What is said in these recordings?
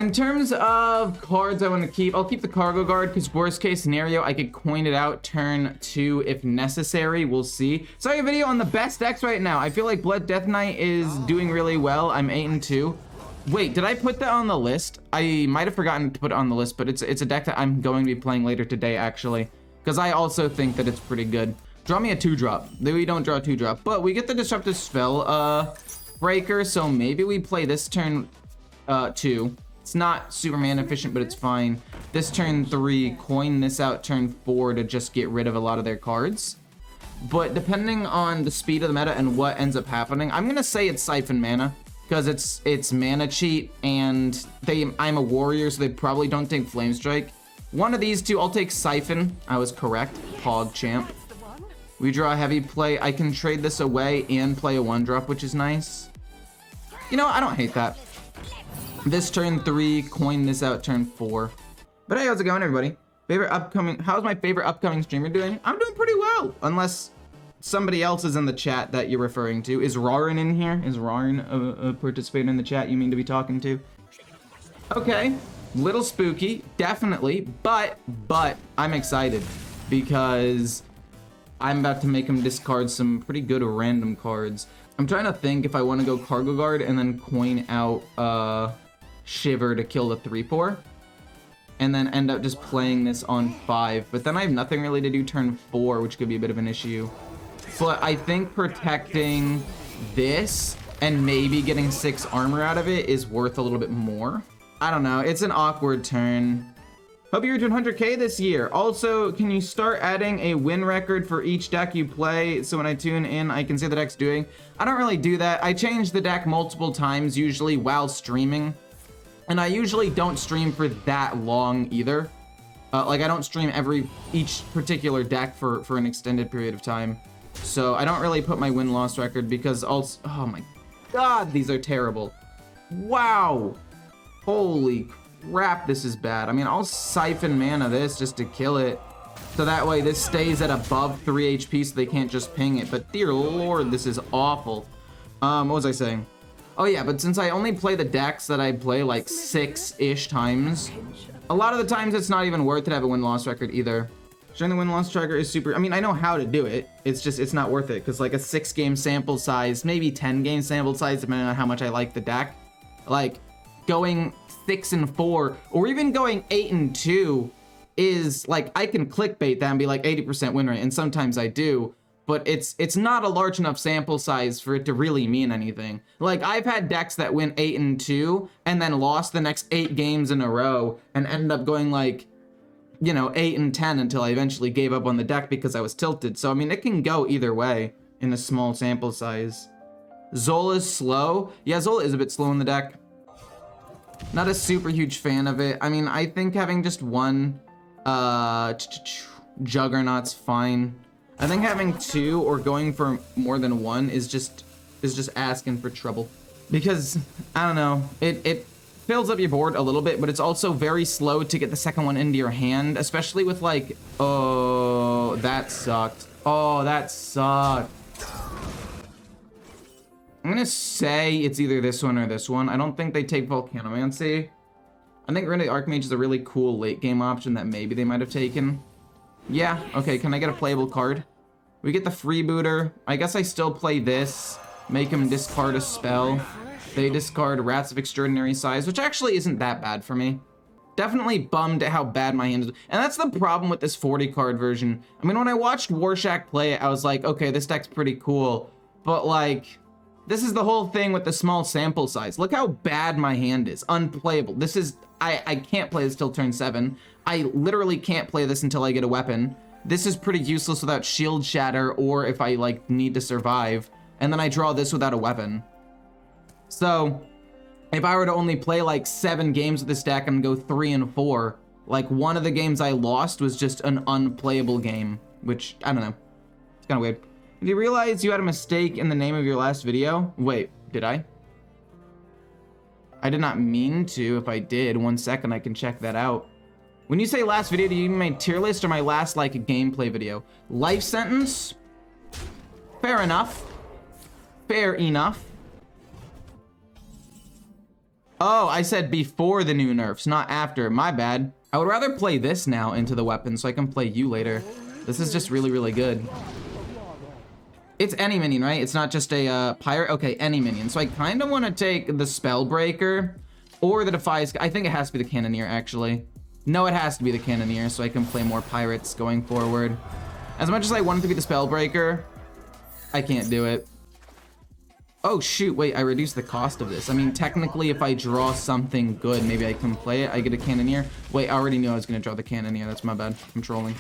In terms of cards I want to keep, I'll keep the Cargo Guard because worst case scenario, I could coin it out turn 2 if necessary. We'll see. Sorry, a video on the best decks right now. I feel like Blood Death Knight is doing really well. I'm 8-2. Wait, did I put that on the list? I might have forgotten to put it on the list, but it's a deck that I'm going to be playing later today, actually, because I also think that it's pretty good. Draw me a 2-drop. We don't draw a 2-drop, but we get the Disruptive Spell breaker, so maybe we play this turn 2. It's not super mana efficient, but it's fine. This turn 3, coin this out turn 4 to just get rid of a lot of their cards. But depending on the speed of the meta and what ends up happening, I'm gonna say it's Siphon Mana, because it's mana cheat, and I'm a warrior, so they probably don't take Flame Strike. One of these two, I'll take Siphon. I was correct. Pog champ. We draw a heavy play. I can trade this away and play a 1-drop, which is nice. You know, I don't hate that. This turn 3, coin this out turn 4. But hey, how's it going, everybody? How's my favorite upcoming streamer doing? I'm doing pretty well, unless somebody else is in the chat that you're referring to. Is Rarin in here? Is Rarin a participator in the chat you mean to be talking to? Okay, little spooky, definitely, but I'm excited because I'm about to make him discard some pretty good random cards. I'm trying to think if I want to go Cargo Guard and then coin out Shiver to kill the 3/4, and then end up just playing this on 5. But then I have nothing really to do turn 4, which could be a bit of an issue. But I think protecting this and maybe getting 6 armor out of it is worth a little bit more. I don't know. It's an awkward turn. Hope you're doing 100K this year. Also, can you start adding a win record for each deck you play so when I tune in, I can see the deck's doing? I don't really do that. I change the deck multiple times, usually while streaming. And I usually don't stream for that long either. Like I don't stream each particular deck for an extended period of time. So I don't really put my win-loss record because also, oh my God, these are terrible. Wow. Holy crap, this is bad. I mean, I'll Siphon Mana this just to kill it. So that way this stays at above 3 HP so they can't just ping it. But dear Lord, this is awful. What was I saying? Oh yeah, but since I only play the decks that I play like 6-ish times, a lot of the times it's not even worth it to have a win-loss record either. Sharing the win-loss tracker is super, I mean, I know how to do it. It's just, it's not worth it because like a 6-game sample size, maybe 10-game sample size, depending on how much I like the deck. Like going 6-4 or even going 8-2 is like, I can clickbait that and be like 80% win rate, and sometimes I do. But it's not a large enough sample size for it to really mean anything. Like I've had decks that win 8-2 and then lost the next 8 games in a row and ended up going like, you know, 8-10 until I eventually gave up on the deck because I was tilted. So I mean, it can go either way in a small sample size. Zola's slow. Yeah, Zola is a bit slow in the deck. Not a super huge fan of it. I mean, I think having just one Juggernaut's fine. I think having 2 or going for more than 1 is just asking for trouble. Because, I don't know, it fills up your board a little bit, but it's also very slow to get the second one into your hand, especially with like, oh, that sucked. Oh, that sucked. I'm gonna say it's either this one or this one. I don't think they take Volcanomancy. I think Rid of the Archmage is a really cool late game option that maybe they might have taken. Yeah, okay, can I get a playable card? We get the Freebooter. I guess I still play this. Make him discard a spell. They discard Rats of Extraordinary Size, which actually isn't that bad for me. Definitely bummed at how bad my hand is. And that's the problem with this 40 card version. I mean, when I watched Warshack play it, I was like, okay, this deck's pretty cool. But like, this is the whole thing with the small sample size. Look how bad my hand is. Unplayable. This is, I can't play this till turn 7. I literally can't play this until I get a weapon. This is pretty useless without Shield Shatter or if I like need to survive. And then I draw this without a weapon. So if I were to only play like 7 games with this deck and go 3-4, like one of the games I lost was just an unplayable game, which I don't know. It's kind of weird. Did you realize you had a mistake in the name of your last video? Wait, did I? I did not mean to. If I did, 1 second, I can check that out. When you say last video, do you mean my tier list or my last like gameplay video? Life Sentence? Fair enough. Fair enough. Oh, I said before the new nerfs, not after. My bad. I would rather play this now into the weapon so I can play you later. This is just really, really good. It's any minion, right? It's not just a pirate. Okay, any minion. So I kind of want to take the Spellbreaker or the Defies. I think it has to be the Cannoneer, actually. No, it has to be the Cannoneer so I can play more pirates going forward. As much as I wanted to be the Spellbreaker, I can't do it. Oh shoot, wait, I reduced the cost of this. I mean, technically, if I draw something good, maybe I can play it. I get a Cannoneer. Wait, I already knew I was gonna draw the Cannoneer. That's my bad. I'm trolling.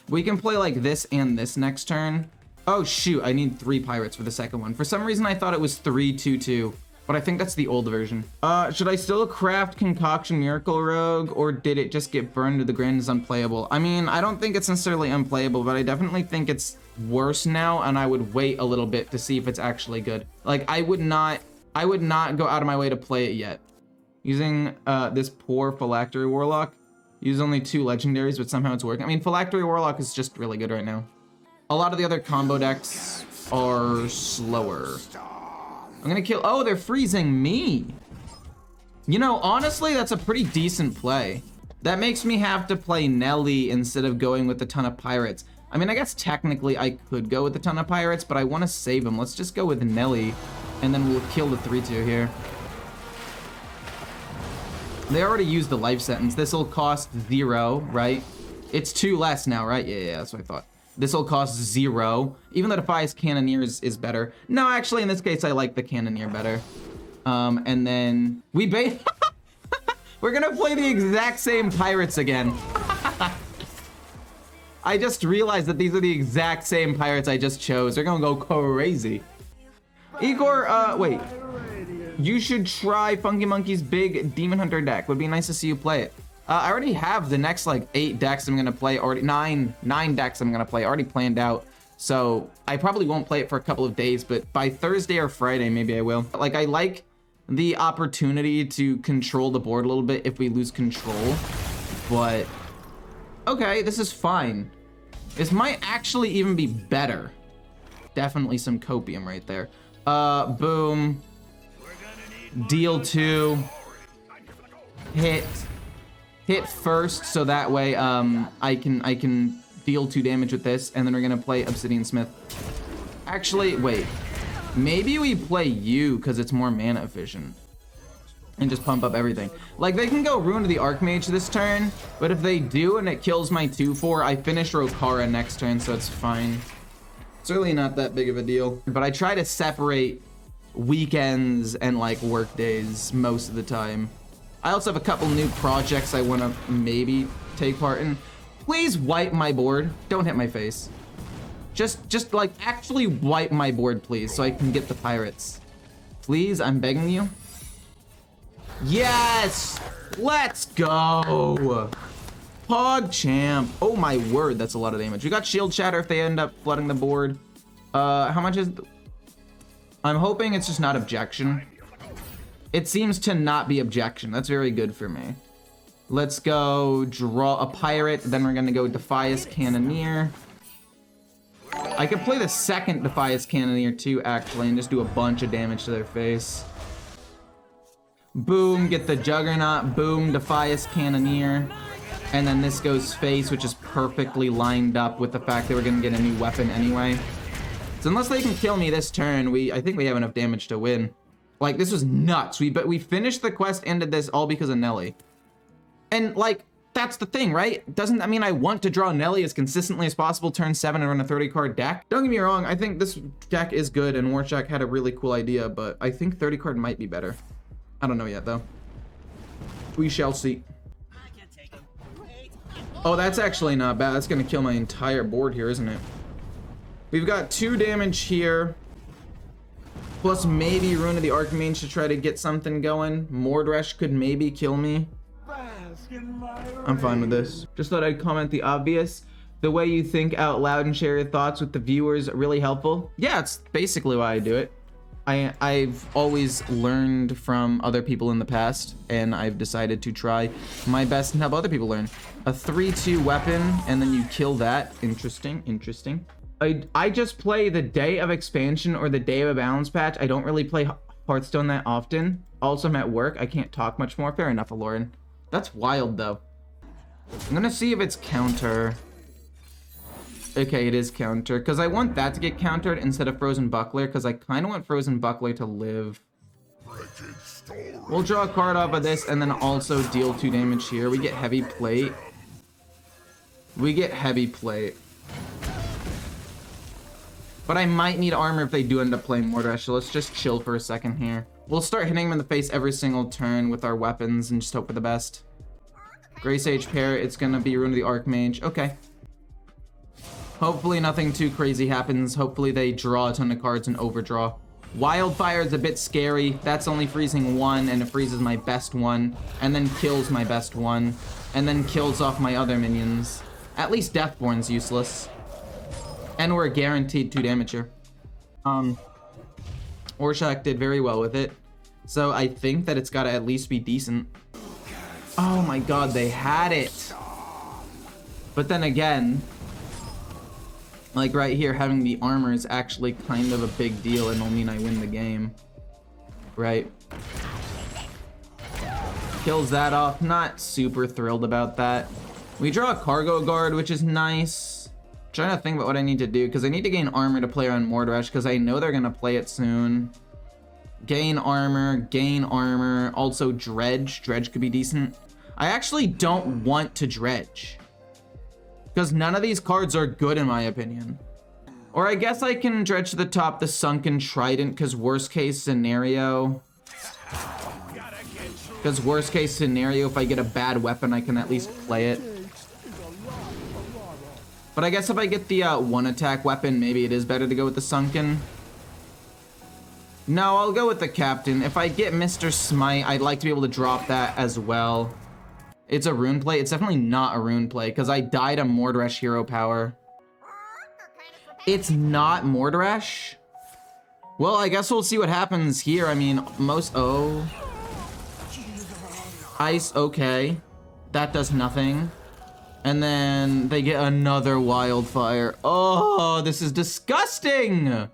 We can play like this and this next turn. Oh shoot, I need 3 pirates for the second one. For some reason, I thought it was 3-2-2, but I think that's the old version. Should I still craft Concoction Miracle Rogue, or did it just get burned to the ground as unplayable? I mean, I don't think it's necessarily unplayable, but I definitely think it's worse now, and I would wait a little bit to see if it's actually good. Like, I would not go out of my way to play it yet. Using this poor Phylactery Warlock. Use only 2 legendaries, but somehow it's working. I mean, Phylactery Warlock is just really good right now. A lot of the other combo decks are slower. I'm gonna kill, oh, they're freezing me. You know, honestly, that's a pretty decent play. That makes me have to play Nelly instead of going with a ton of pirates. I mean, I guess technically I could go with a ton of pirates, but I want to save them. Let's just go with Nelly, and then we'll kill the 3-2 here. They already used the life sentence. This will cost 0, right? It's 2 less now, right? Yeah, that's what I thought. This will cost 0. Even the Defies Cannoneer is better. No, actually, in this case, I like the Cannoneer better. And then we we're gonna play the exact same pirates again. I just realized that these are the exact same pirates I just chose. They're gonna go crazy. Igor, wait. You should try Funky Monkey's big Demon Hunter deck. Would be nice to see you play it. I already have the next like 8 decks I'm gonna play already. 9 decks I'm gonna play already planned out. So I probably won't play it for a couple of days, but by Thursday or Friday, maybe I will. Like, I like the opportunity to control the board a little bit if we lose control, but okay, this is fine. This might actually even be better. Definitely some copium right there. Boom. Deal 2. Hit first, so that way I can deal 2 damage with this, and then we're gonna play Obsidian Smith. Actually, wait. Maybe we play you because it's more mana efficient. And just pump up everything. Like, they can go Rune to the Archmage this turn, but if they do and it kills my 2-4, I finish Rokara next turn, so it's fine. It's really not that big of a deal. But I try to separate weekends and like work days most of the time. I also have a couple new projects I want to maybe take part in. Please wipe my board. Don't hit my face. Just like actually wipe my board, please, so I can get the pirates. Please, I'm begging you. Yes! Let's go! PogChamp. Oh my word, that's a lot of damage. We got Shield Shatter if they end up flooding the board. How much is... I'm hoping it's just not Objection. It seems to not be Objection. That's very good for me. Let's go draw a pirate, then we're gonna go Defias Cannoneer. I could play the second Defias Cannoneer too, actually, and just do a bunch of damage to their face. Boom, get the Juggernaut. Boom, Defias Cannoneer. And then this goes face, which is perfectly lined up with the fact that we're gonna get a new weapon anyway. So unless they can kill me this turn, I think we have enough damage to win. Like, this was nuts. But we finished the quest, ended this all because of Nelly. And like, that's the thing, right? Doesn't that mean I want to draw Nelly as consistently as possible turn 7 and run a 30-card deck? Don't get me wrong, I think this deck is good and Warshack had a really cool idea, but I think 30-card might be better. I don't know yet, though. We shall see. Oh, that's actually not bad. That's gonna kill my entire board here, isn't it? We've got 2 damage here. Plus maybe Rune of the Archmage to try to get something going. Mordresh could maybe kill me. I'm fine with this. Just thought I'd comment the obvious. The way you think out loud and share your thoughts with the viewers really helpful. Yeah, it's basically why I do it. I've always learned from other people in the past, and I've decided to try my best and help other people learn. A 3-2 weapon, and then you kill that. Interesting, interesting. I just play the day of expansion or the day of a balance patch. I don't really play Hearthstone that often. Also, I'm at work. I can't talk much more. Fair enough, Aloran. That's wild, though. I'm gonna see if it's counter. Okay, it is counter. Because I want that to get countered instead of Frozen Buckler. Because I kind of want Frozen Buckler to live. We'll draw a card off of this and then also deal 2 damage here. We get Heavy Plate. We get Heavy Plate. But I might need armor if they do end up playing Mordrash, so let's just chill for a second here. We'll start hitting him in the face every single turn with our weapons and just hope for the best. Grey Sage Pair, it's gonna be Rune of the Archmage. Okay. Hopefully nothing too crazy happens. Hopefully they draw a ton of cards and overdraw. Wildfire is a bit scary. That's only freezing 1, and it freezes my best one, and then kills my best one, and then kills off my other minions. At least Deathborn's useless. And we're guaranteed 2 damage here. Warshack did very well with it. So I think that it's gotta at least be decent. Oh my god, they had it! But then again, like right here, having the armor is actually kind of a big deal and will mean I win the game. Right? Kills that off. Not super thrilled about that. We draw a Cargo Guard, which is nice. Trying to think about what I need to do, because I need to gain armor to play around Mordrash, because I know they're going to play it soon. Gain armor, also Dredge. Dredge could be decent. I actually don't want to Dredge, because none of these cards are good in my opinion. Or I guess I can Dredge to the top the Sunken Trident, because worst case scenario, if I get a bad weapon, I can at least play it. But I guess if I get the 1-attack weapon, maybe it is better to go with the Sunken. No, I'll go with the Captain. If I get Mr. Smite, I'd like to be able to drop that as well. It's a rune play. It's definitely not a rune play, because I died a Mordrash hero power. It's not Mordrash? Well, I guess we'll see what happens here. I mean, oh. Ice, okay. That does nothing. And then they get another Wildfire. Oh, this is disgusting!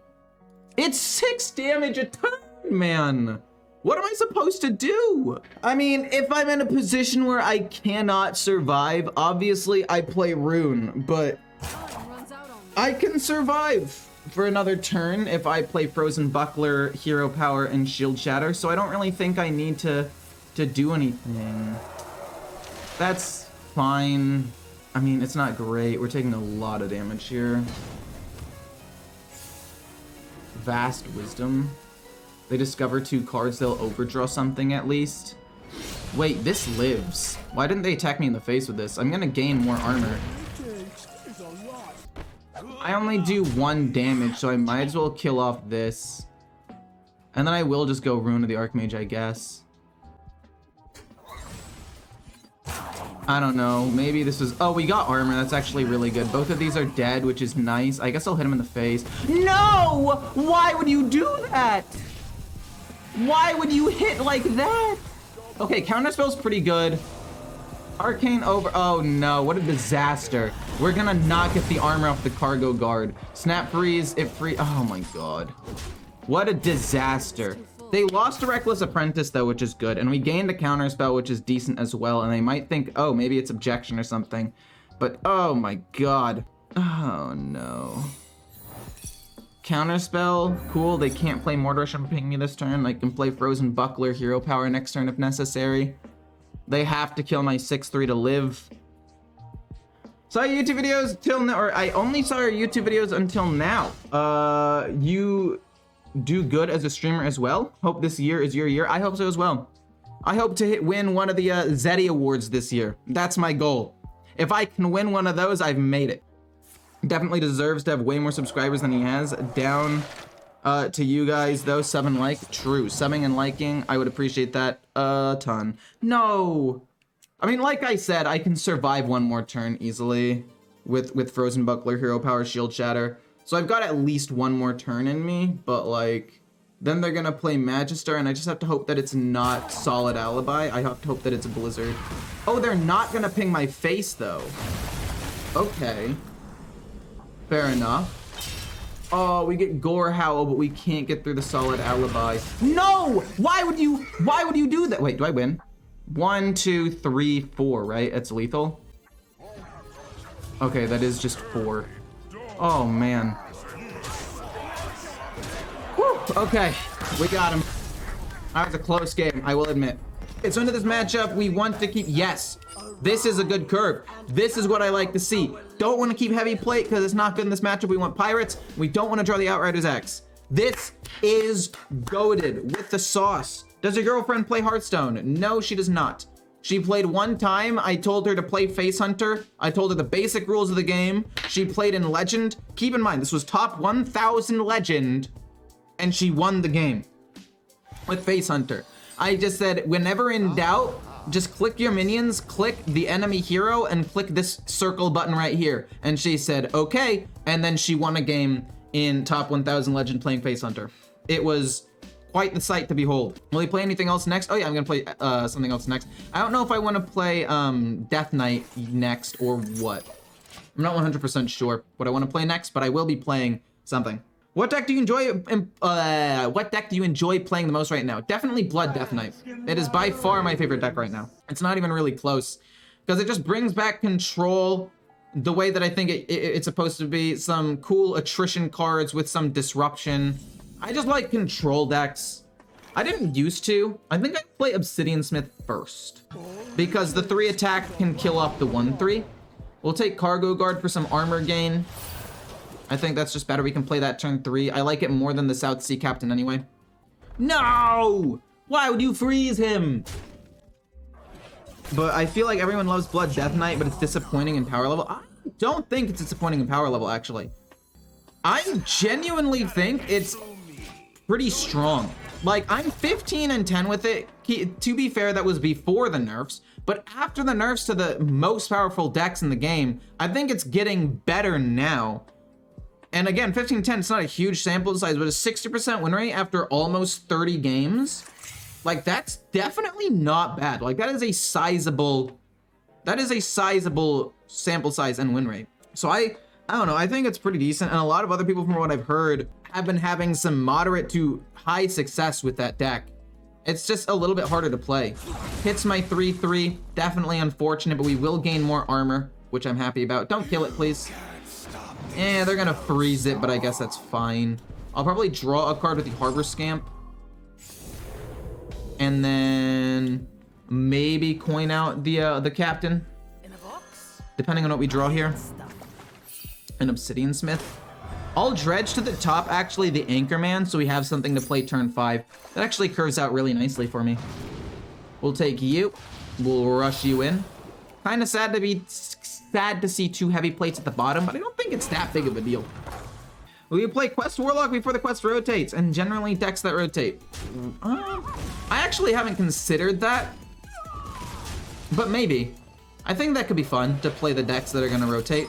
It's 6 damage a turn, man! What am I supposed to do? I mean, if I'm in a position where I cannot survive, obviously I play Rune, but I can survive for another turn if I play Frozen Buckler, Hero Power, and Shield Shatter, so I don't really think I need to do anything. That's fine. I mean, it's not great. We're taking a lot of damage here. Vast Wisdom. They discover 2 cards, they'll overdraw something at least. Wait, this lives. Why didn't they attack me in the face with this? I'm gonna gain more armor. I only do 1 damage, so I might as well kill off this. And then I will just go Rune of the Archmage, I guess. I don't know, maybe this is, oh, we got armor, that's actually really good. Both of these are dead, which is nice. I guess I'll hit him in the face. No! Why would you do that? Why would you hit like that? Okay, counterspell's pretty good. Arcane over, oh no, what a disaster. We're gonna not get the armor off the Cargo Guard. Snap Freeze, it free, oh my god. What a disaster. They lost a Reckless Apprentice though, which is good, and we gained a counterspell, which is decent as well, and they might think, oh, maybe it's Objection or something. But, oh my god. Oh no. Counterspell, cool, they can't play Mordrash and ping me this turn. I can play Frozen Buckler, Hero Power next turn if necessary. They have to kill my 6/3 to live. Saw your YouTube videos till now, or I only saw your YouTube videos until now. You do good as a streamer as well. Hope this year is your year. I hope so as well. I hope to win one of the Zeddy Awards this year. That's my goal. If I can win one of those, I've made it. Definitely deserves to have way more subscribers than he has. Down to you guys though, sub and like. True, subbing and liking, I would appreciate that a ton. No! I mean, like I said, I can survive 1 more turn easily with Frozen Buckler, Hero Power, Shield Shatter. So I've got at least 1 more turn in me, but like, then they're gonna play Magister, and I just have to hope that it's not Solid Alibi. I have to hope that it's a Blizzard. Oh, they're not gonna ping my face though. Okay. Fair enough. Oh, we get Gore Howl, but we can't get through the solid alibi. No! Why would you do that? Wait, do I win? 1, 2, 3, 4, right? It's lethal. Okay, that is just 4. Oh, man. Whew, okay, we got him. That was a close game, I will admit. It's into this matchup we want to keep. Yes, this is a good curve. This is what I like to see. Don't want to keep heavy plate because it's not good in this matchup. We want pirates. We don't want to draw the Outriders X. This is goated with the sauce. Does your girlfriend play Hearthstone? No, she does not. She played one time. I told her to play Face Hunter. I told her the basic rules of the game. She played in Legend. Keep in mind, this was top 1000 Legend, and she won the game with Face Hunter. I just said, whenever in doubt, just click your minions, click the enemy hero, and click this circle button right here. And she said, okay. And then she won a game in top 1000 Legend playing Face Hunter. It was quite the sight to behold. Will he play anything else next? Oh yeah, I'm gonna play something else next. I don't know if I want to play Death Knight next or what. I'm not 100% sure what I want to play next, but I will be playing something. What deck do you enjoy? What deck do you enjoy playing the most right now? Definitely Blood Death Knight. It is by far my favorite deck right now. It's not even really close because it just brings back control the way that I think it's supposed to be. Some cool attrition cards with some disruption. I just like control decks. I didn't used to. I think I'd play Obsidian Smith first because the 3 attack can kill off the 1/3. We'll take Cargo Guard for some armor gain. I think that's just better. We can play that turn 3. I like it more than the South Sea Captain anyway. No! Why would you freeze him? But I feel like everyone loves Blood Death Knight, but it's disappointing in power level. I don't think it's disappointing in power level, actually. I genuinely think it's pretty strong. Like, I'm 15 and 10 with it. To be fair, that was before the nerfs. But after the nerfs to the most powerful decks in the game, I think it's getting better now. And again, 15-10, it's not a huge sample size, but a 60% win rate after almost 30 games. Like, that's definitely not bad. Like, that is a sizable sample size and win rate. So I don't know, I think it's pretty decent. And a lot of other people, from what I've heard, have been having some moderate to high success with that deck. It's just a little bit harder to play. Hits my 3/3, definitely unfortunate, but we will gain more armor, which I'm happy about. Don't kill it, please. Eh, they're gonna freeze it, but I guess that's fine. I'll probably draw a card with the Harbor Scamp. And then maybe coin out the Captain. Depending on what we draw here. An Obsidian Smith. I'll dredge to the top, actually, the Anchorman, so we have something to play turn 5. That actually curves out really nicely for me. We'll take you. We'll rush you in. Kind of sad to see 2 heavy plates at the bottom, but I don't think it's that big of a deal. We play Quest Warlock before the quest rotates, and generally decks that rotate. I actually haven't considered that, but maybe. I think that could be fun to play the decks that are gonna rotate.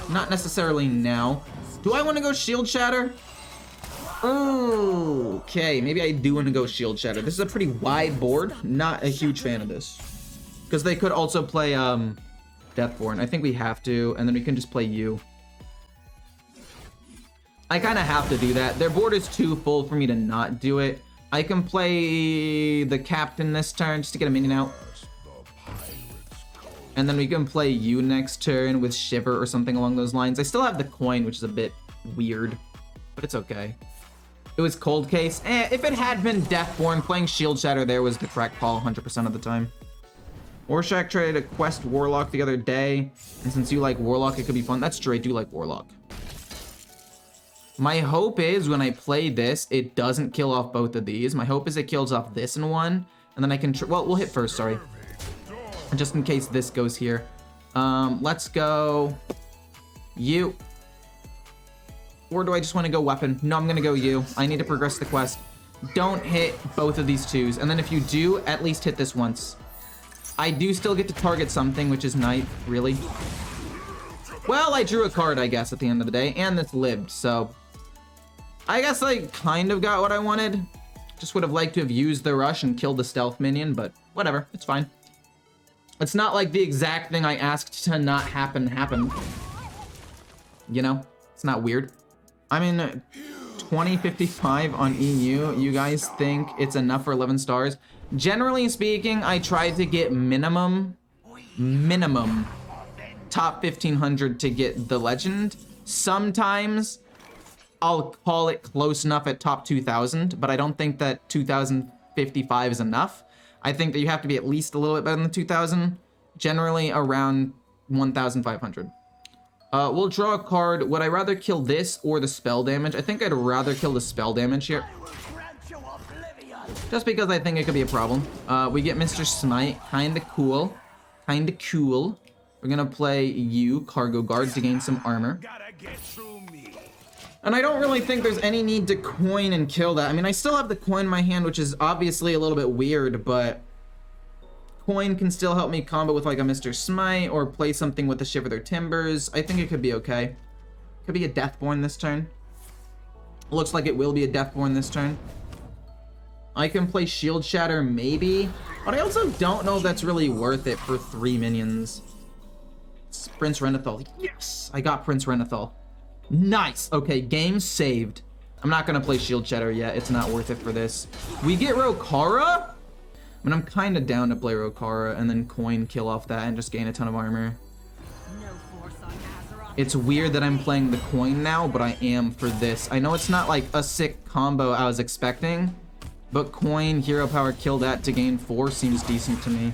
Not necessarily now. Do I want to go Shield Shatter? Okay, maybe I do want to go Shield Shatter. This is a pretty wide board. Not a huge fan of this. Because they could also play Deathborn. I think we have to, and then we can just play you. I kind of have to do that. Their board is too full for me to not do it. I can play the Captain this turn just to get a minion out. And then we can play you next turn with Shiver or something along those lines. I still have the coin, which is a bit weird, but it's okay. It was Cold Case. If it had been Deathborn, playing Shield Shatter there was the correct call 100% of the time. Warshack traded a Quest Warlock the other day, and since you like Warlock, it could be fun. That's true, I do like Warlock. My hope is when I play this, it doesn't kill off both of these. My hope is it kills off this in one, and then I can, well, we'll hit first, sorry. Just in case this goes here. Let's go you. Or do I just want to go weapon? No, I'm gonna go you. I need to progress the quest. Don't hit both of these 2s. And then if you do, at least hit this once. I do still get to target something, which is nice, really. Well, I drew a card, I guess, at the end of the day, and this lived, so. I guess I kind of got what I wanted. Just would have liked to have used the rush and killed the stealth minion, but whatever, it's fine. It's not like the exact thing I asked to not happen happened. You know? It's not weird. I'm in 2055 on EU. You guys think it's enough for 11 stars? Generally speaking, I try to get minimum top 1500 to get the legend. Sometimes I'll call it close enough at top 2000, but I don't think that 2055 is enough. I think that you have to be at least a little bit better than 2000, generally around 1500. We'll draw a card. Would I rather kill this or the spell damage? I think I'd rather kill the spell damage here. Just because I think it could be a problem. We get Mr. Smite, kinda cool. Kinda cool. We're gonna play you, Cargo Guard, to gain some armor. And I don't really think there's any need to coin and kill that. I mean, I still have the coin in my hand, which is obviously a little bit weird, but coin can still help me combo with like a Mr. Smite or play something with the Shiver Their Timbers. I think it could be okay. Could be a Deathborn this turn. Looks like it will be a Deathborn this turn. I can play Shield Shatter maybe, but I also don't know if that's really worth it for 3 minions. It's Prince Renathal. Yes! I got Prince Renathal. Nice! Okay, game saved. I'm not gonna play Shield Shatter yet. It's not worth it for this. We get Rokara? I mean, I'm kind of down to play Rokara and then coin kill off that and just gain a ton of armor. It's weird that I'm playing the coin now, but I am for this. I know it's not like a sick combo I was expecting, but coin, hero power, kill that to gain 4 seems decent to me.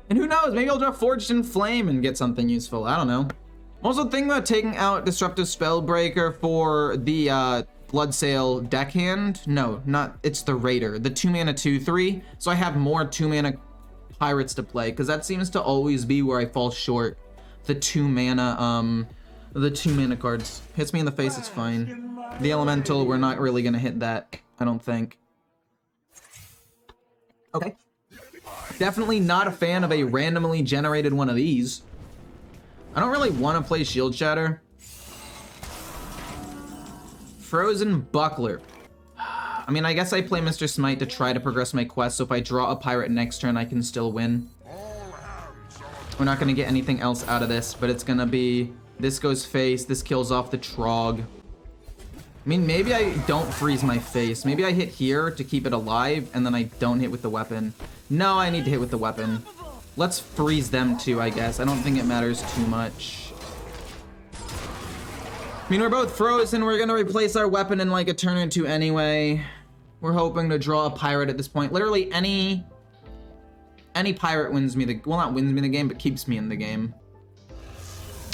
And who knows, maybe I'll draw Forged in Flame and get something useful. I don't know. Also thinking about taking out Disruptive Spellbreaker for the Bloodsail deckhand. No, not, it's the Raider. The 2-mana 2/3. So I have more 2-mana pirates to play, because that seems to always be where I fall short. The 2-mana cards. Hits me in the face, it's fine. The Elemental, we're not really gonna hit that, I don't think. Okay. Definitely not a fan of a randomly generated one of these. I don't really want to play Shield Shatter. Frozen Buckler. I mean, I guess I play Mr. Smite to try to progress my quest, so if I draw a pirate next turn, I can still win. We're not going to get anything else out of this, but it's going to be... This goes face, this kills off the Trog. I mean, maybe I don't freeze my face. Maybe I hit here to keep it alive, and then I don't hit with the weapon. No, I need to hit with the weapon. Let's freeze them too, I guess. I don't think it matters too much. I mean, we're both frozen. We're gonna replace our weapon in like a turn or two anyway. We're hoping to draw a pirate at this point. Literally any pirate wins me the, well, not wins me the game, but keeps me in the game.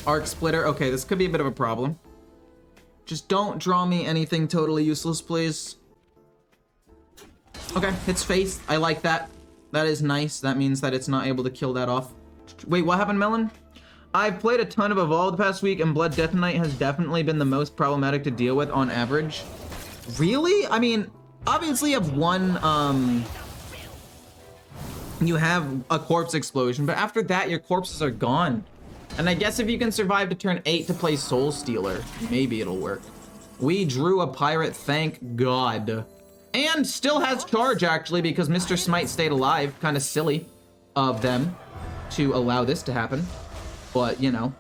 Arc Splitter. Okay, this could be a bit of a problem. Just don't draw me anything totally useless, please. Okay, hits face. I like that. That is nice. That means that it's not able to kill that off. Wait, what happened, Melon? I've played a ton of Evolve the past week, and Blood Death Knight has definitely been the most problematic to deal with on average. Really? I mean, obviously you have one, you have a corpse explosion, but after that, your corpses are gone. And I guess if you can survive to turn 8 to play Soul Stealer, maybe it'll work. We drew a pirate, thank God. And still has charge, actually, because Mr. Smite stayed alive. Kind of silly of them to allow this to happen. But, you know,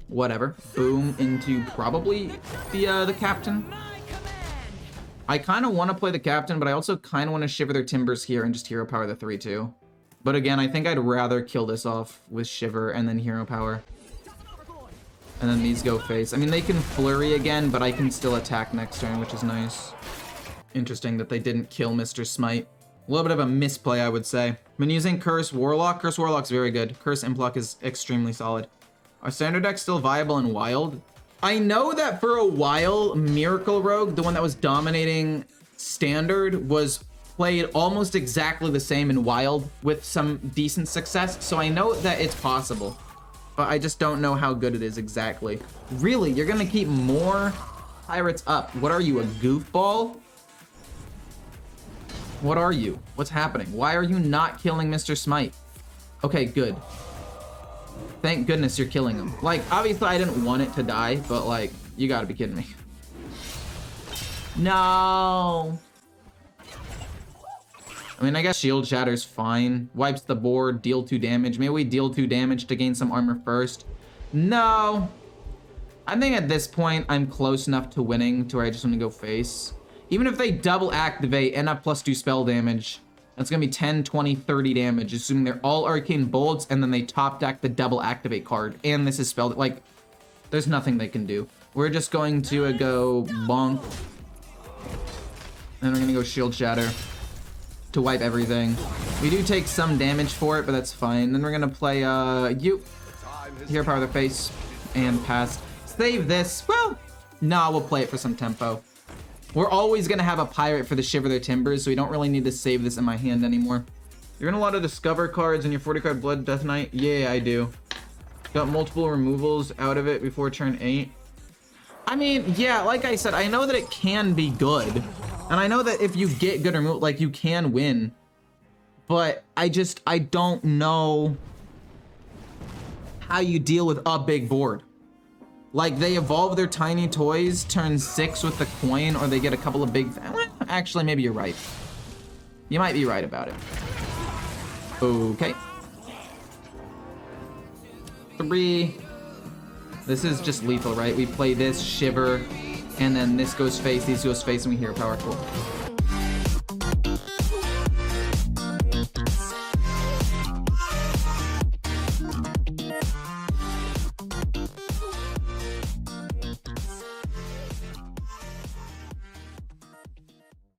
whatever. Boom into probably the captain. I kind of want to play the captain, but I also kind of want to Shiver Their Timbers here and just hero power the 3/2. But again, I think I'd rather kill this off with Shiver and then hero power. And then these go face. I mean, they can flurry again, but I can still attack next turn, which is nice. Interesting that they didn't kill Mr. Smite. A little bit of a misplay, I would say. Been using Curse Warlock. Curse Warlock's very good. Curse Implock is extremely solid. Are standard decks still viable in Wild? I know that for a while, Miracle Rogue, the one that was dominating Standard, was played almost exactly the same in Wild with some decent success. So I know that it's possible, but I just don't know how good it is exactly. Really, you're gonna keep more pirates up? What are you, a goofball? What are you? What's happening? Why are you not killing Mr. Smite? Okay, good. Thank goodness you're killing him. Like, obviously I didn't want it to die, but like, you gotta be kidding me. No. I mean, I guess Shield Shatter's fine. Wipes the board, deal 2 damage. Maybe we deal 2 damage to gain some armor first. No. I think at this point, I'm close enough to winning to where I just want to go face. Even if they double activate and have +2 spell damage, that's going to be 10, 20, 30 damage, assuming they're all arcane bolts, and then they top deck the double activate card. And this is spelled, like, there's nothing they can do. We're just going to go bonk. And we're going to go shield shatter to wipe everything. We do take some damage for it, but that's fine. Then we're going to play, Hero Power the face and pass. Save this. Well, no, we'll play it for some tempo. We're always going to have a pirate for the Shiver Their Timbers, so we don't really need to save this in my hand anymore. You're going to lot of discover cards in your 40 card Blood Death Knight? Yeah, I do. Got multiple removals out of it before turn 8. I mean, yeah, like I said, I know that it can be good. And I know that if you get good removal, like, you can win. But I don't know how you deal with a big board. Like, they evolve their tiny toys, turn 6 with the coin, or they get a couple of big... Actually, maybe you're right. You might be right about it. Okay. 3. This is just lethal, right? We play this, Shiver, and then this goes face, these goes face, and we hear powerful.